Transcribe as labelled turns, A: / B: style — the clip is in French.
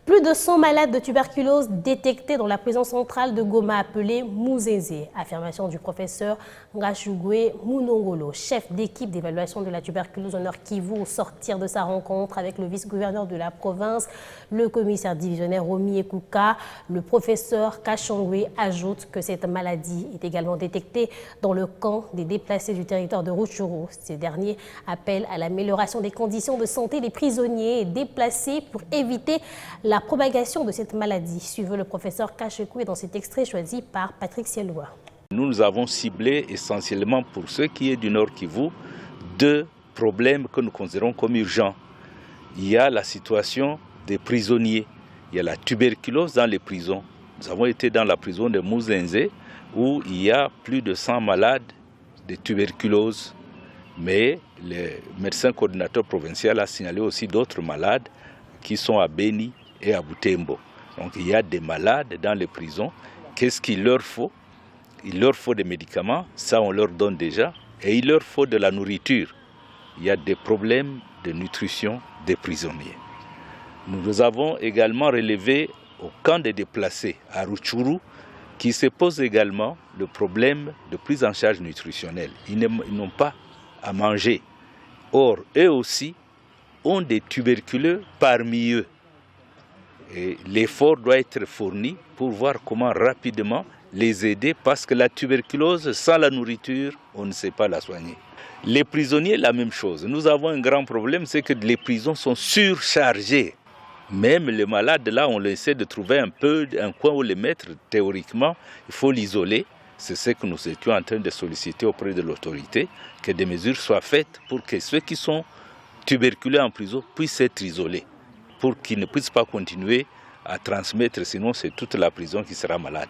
A: Plus de 100 malades de tuberculose détectés dans la prison centrale de Goma appelée Mouzézé. Affirmation du professeur Ngachugwe Mounongolo, chef d'équipe d'évaluation de la tuberculose au Nord Kivu, au sortir de sa rencontre avec le vice-gouverneur de la province, le commissaire divisionnaire Romi Ekouka. Le professeur Kachongwe ajoute que cette maladie est également détectée dans le camp des déplacés du territoire de Rutshuru. Ces derniers appellent à l'amélioration des conditions de santé des prisonniers déplacés pour éviter la propagation de cette maladie. Suivez le professeur Kachekoué dans cet extrait choisi par Patrick Sieloua.
B: Nous avons ciblé essentiellement pour ce qui est du Nord Kivu 2 problèmes que nous considérons comme urgents. Il y a la situation des prisonniers, il y a la tuberculose dans les prisons. Nous avons été dans la prison de Mouzézé où il y a plus de 100 malades de tuberculose. Mais le médecin coordinateur provincial a signalé aussi d'autres malades qui sont à Beni et à Butembo. Donc il y a des malades dans les prisons. Qu'est-ce qu'il leur faut? Il leur faut des médicaments, ça on leur donne déjà, et il leur faut de la nourriture. Il y a des problèmes de nutrition des prisonniers. Nous avons également relevé au camp des déplacés à Rutshuru qui se pose également le problème de prise en charge nutritionnelle. Ils n'ont pas à manger. Or, eux aussi ont des tuberculeux parmi eux. Et l'effort doit être fourni pour voir comment rapidement les aider parce que la tuberculose, sans la nourriture, on ne sait pas la soigner. Les prisonniers, la même chose. Nous avons un grand problème, c'est que les prisons sont surchargées. Même les malades, là, on essaie de trouver un coin où les mettre. Théoriquement, il faut l'isoler. C'est ce que nous étions en train de solliciter auprès de l'autorité, que des mesures soient faites pour que ceux qui sont tuberculeux en prison puissent être isolés, pour qu'ils ne puissent pas continuer à transmettre, sinon c'est toute la prison qui sera malade.